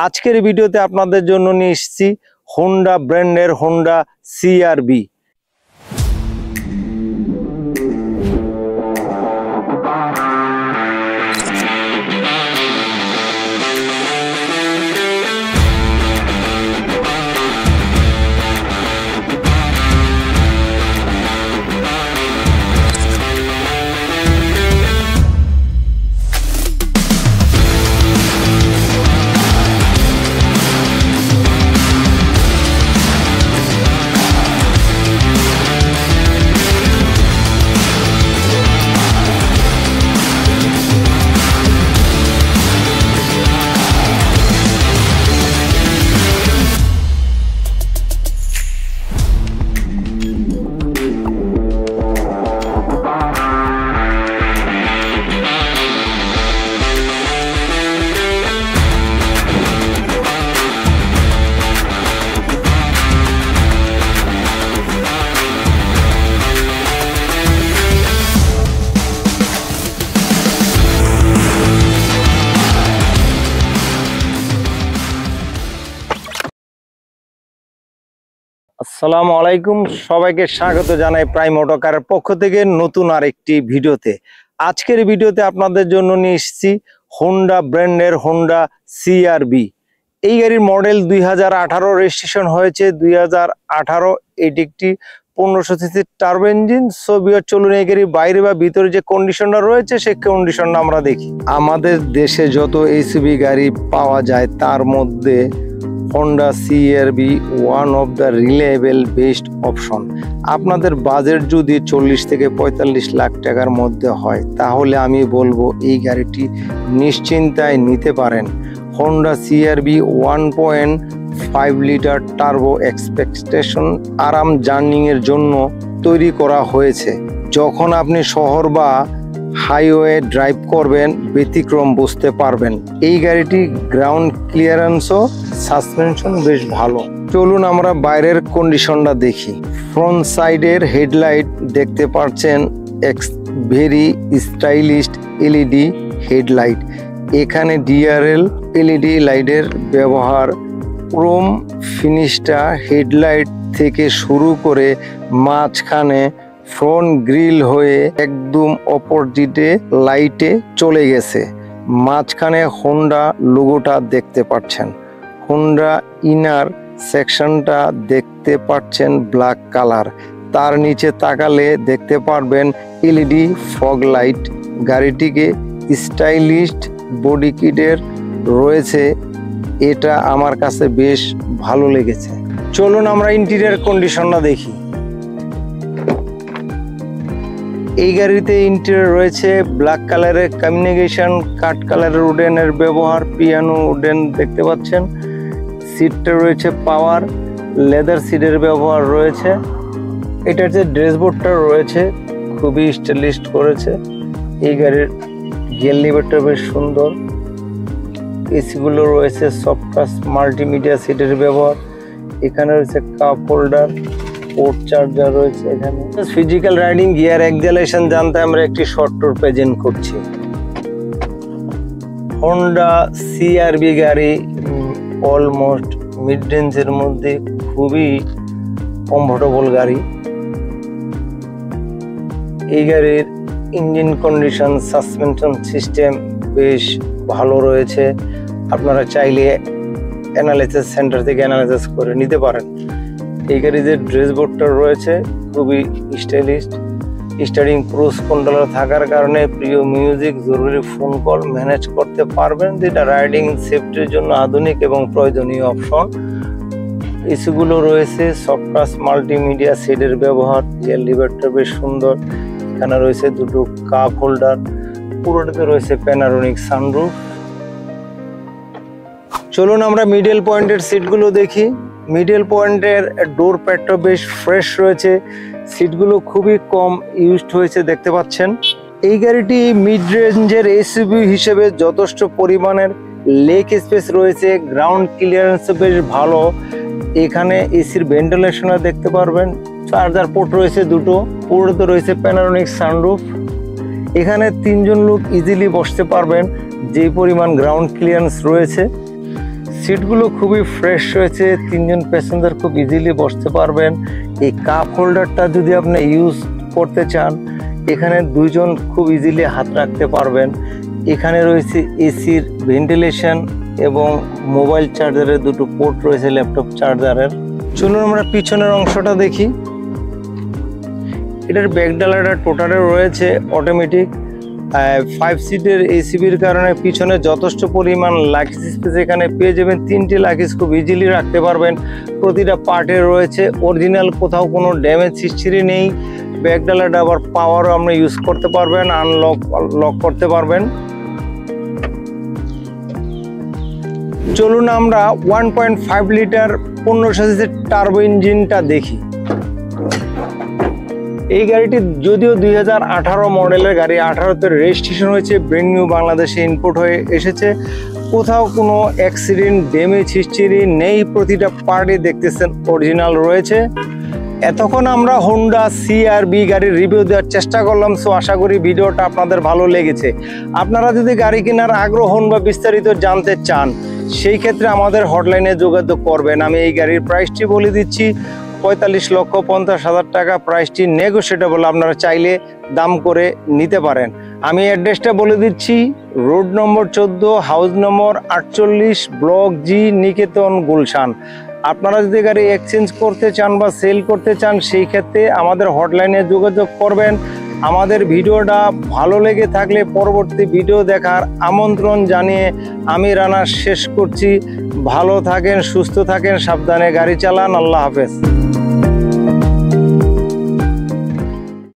আজকের ভিডিওতে আপনাদের জন্য নিয়ে এসেছি হোন্ডা ব্র্যান্ডের হোন্ডা CR-V। আসসালামু আলাইকুম, সবাইকে স্বাগত জানাই প্রাইম অটো কারের পক্ষ থেকে নতুন আরেকটি ভিডিওতে। আজকের ভিডিওতে আপনাদের জন্য নিয়ে এসেছি হোন্ডা ব্র্যান্ডের হোন্ডা CR-V। এই গাড়ির মডেল 2018 রেজিস্ট্রেশন হয়েছে 2018। এটি একটি 1500 সিসি টার্বো ইঞ্জিন। চলুন এই গাড়ির বাইরে বা ভিতরে যে কন্ডিশনটা রয়েছে সেই কন্ডিশনটা আমরা দেখি। আমাদের দেশে যত এসইউভি গাড়ি পাওয়া যায় তার মধ্যে Honda CR-V one of the reliable best option. আপনাদের বাজেট যদি 40 থেকে 45 লাখ টাকার মধ্যে হয় তাহলে আমি বলবো এই গাড়িটি নিশ্চিন্তায় নিতে পারেন। Honda CR-V 1.5 litre turbo expectation আরাম জার্নিংয়ের জন্য তৈরি করা হয়েছে। যখন আপনি শহর বা হাইওয়ে ড্রাইভ করবেন ব্যতিক্রম বুঝতে পারবেন। এই গাড়িটি গ্রাউন্ড ক্লিয়ারেন্স ও সাসপেনশন বেশ ভালো। চলুন আমরা বাইরের কন্ডিশনটা দেখি। ফ্রন্ট সাইডের হেডলাইট দেখতে পাচ্ছেন ভেরি স্টাইলিশ LED হেডলাইট। এখানে DRL LED লাইটের ব্যবহার। ক্রোম ফিনিশটা হেডলাইট থেকে শুরু করে মাঝখানে ফ্রন্ট গ্রিল হয়ে একদম অপোজিটে লাইটে চলে গেছে। মাঝখানে হোন্ডা লোগোটা দেখতে পাচ্ছেন। হোন্ডা ইনার সেকশনটা দেখতে পাচ্ছেন ব্ল্যাক কালার। তার নিচে তাকালে দেখতে পারবেন LED ফগ লাইট। গাড়িটিকে স্টাইলিশ বডি কিটের রয়েছে, এটা আমার কাছে বেশ ভালো লেগেছে। চলুন আমরা ইন্টেরিয়র কন্ডিশনটা দেখি। এই গাড়িতে ইন্টেরিয়র রয়েছে ব্ল্যাক কালারের কমিউনিকেশন, কাঠ কালারের উডেনের ব্যবহার, পিয়ানো উডেন দেখতে পাচ্ছেন। সিটটা রয়েছে পাওয়ার, লেদার সিটের ব্যবহার রয়েছে। এটার যে ড্যাশবোর্ডটা রয়েছে খুবই স্টাইলিশ করেছে। এই গাড়ির গিয়ার লিভারটা বেশ সুন্দর। এসিগুলো রয়েছে সফট টাচ মাল্টিমিডিয়া সিটের ব্যবহার। এখানে রয়েছে কাপ হোল্ডার, পোর্ট চার্জার রয়েছে। এখানে ফিজিক্যাল রাইডিং গিয়ার এক্সালেশন জানতে আমরা একটি শর্ট ট্যুর প্রেজেন্ট করছি। হোন্ডা CR-V গাড়ি অলমোস্ট মিড রেঞ্জের মধ্যে খুবই কমফোর্টেবল গাড়ি। এই গাড়ির ইঞ্জিন কন্ডিশন, সাসপেনশন সিস্টেম বেশ ভালো রয়েছে। আপনারা চাইলে অ্যানালাইসিস সেন্টার থেকে অ্যানালাইসিস করে নিতে পারেন। এই গাড়ির যে ড্যাশবোর্ডটা রয়েছে খুবই স্টাইলিশ। স্টারিং ক্রুজ কন্ট্রোলার থাকার কারণে প্রিয় মিউজিক, জরুরি ফোন কল ম্যানেজ করতে পারবেন, যেটা রাইডিং সেফটির জন্য আধুনিক এবং প্রয়োজনীয় অপশন। এসিগুলো রয়েছে সফট টাচ মাল্টিমিডিয়া সিটের ব্যবহার। গিয়ার লিভারটা বেশ সুন্দর। এখানে রয়েছে দুটো কাপ হোল্ডার। পুরোটাতে রয়েছে প্যানারোনিক সানরুফ। চলুন আমরা মিডল পয়েন্টের সিটগুলো দেখি। মিডল পয়েন্টের ডোর প্যাডটা বেশ ফ্রেশ রয়েছে। সিটগুলো খুবই কম ইউজড হয়েছে দেখতে পাচ্ছেন। এই গাড়িটি মিড রেঞ্জের এসইউভি হিসেবে যথেষ্ট পরিমাণের লেগ স্পেস রয়েছে। গ্রাউন্ড ক্লিয়ারেন্স বেশ ভালো। এখানে এসির ভেন্টিলেশন দেখতে পারবেন। চার্জার পোর্ট রয়েছে দুটো। পুরোতে রয়েছে প্যানারোনিক সানরুফ। এখানে 3 জন লোক ইজিলি বসতে পারবেন, যে পরিমাণ গ্রাউন্ড ক্লিয়ারেন্স রয়েছে। সিটগুলো খুবই ফ্রেশ রয়েছে, 3 জন প্যাসেঞ্জার খুব ইজিলি বসতে পারবেন। এই কাপ হোল্ডারটা যদি আপনি ইউজ করতে চান, এখানে 2 জন খুব ইজিলি হাত রাখতে পারবেন। এখানে রয়েছে এসির ভেন্টিলেশন এবং মোবাইল চার্জারের 2টো পোর্ট রয়েছে ল্যাপটপ চার্জারের। চলুন আমরা পিছনের অংশটা দেখি। এটার ব্যাকডালাটা টোটালে রয়েছে অটোমেটিক। 5 সিটের এসিবির কারণে পিছনে যথেষ্ট পরিমাণ লাগেজ স্পেস এখানে পেয়ে যাবেন। 3টে লাগেজ খুব ইজিলি রাখতে পারবেন। প্রতিটা পার্টে রয়েছে অরিজিনাল, কোথাও কোনো ড্যামেজ হিস্ট্রি নেই। ব্যাকডালাটা আবার পাওয়ারও আপনি ইউজ করতে পারবেন, লক করতে পারবেন। চলুন আমরা 1.5 লিটার 1500 সিসির টার্বো ইঞ্জিনটা দেখি। এই গাড়িটি যদিও 2018 মডেলের গাড়ি, 18তে রেজিস্ট্রেশন হয়েছে, ব্র্যান্ড নিউ বাংলাদেশে ইনপুট হয়ে এসেছে। কোথাও কোনো অ্যাক্সিডেন্ট ড্যামেজ হিস্ট্রি নেই, প্রতিটা পার্টে দেখতেছেন অরিজিনাল রয়েছে। এতক্ষণ আমরা হোন্ডা সিআরবি গাড়ির রিভিউ দেওয়ার চেষ্টা করলাম, সো আশা করি ভিডিওটা আপনাদের ভালো লেগেছে। আপনারা যদি গাড়ি কেনার আগ্রহ হন বা বিস্তারিত জানতে চান, সেই ক্ষেত্রে আমাদের হটলাইনে যোগাযোগ করবেন। আমি এই গাড়ির প্রাইসটি বলে দিচ্ছি, 45,50,000 টাকা। প্রাইসটি নেগোশিয়েটেবল, আপনারা চাইলে দাম করে নিতে পারেন। আমি অ্যাড্রেসটা বলে দিচ্ছি, রোড নম্বর 14, হাউস নম্বর 48, ব্লক জি, নিকেতন, গুলশান। আপনারা যদি গাড়ি এক্সচেঞ্জ করতে চান বা সেল করতে চান, সেই ক্ষেত্রে আমাদের হটলাইনে যোগাযোগ করবেন। আমাদের ভিডিওটা ভালো লেগে থাকলে পরবর্তী ভিডিও দেখার আমন্ত্রণ জানিয়ে আমি রানা শেষ করছি। ভালো থাকেন, সুস্থ থাকেন, সাবধানে গাড়ি চালান। আল্লাহ হাফেজ।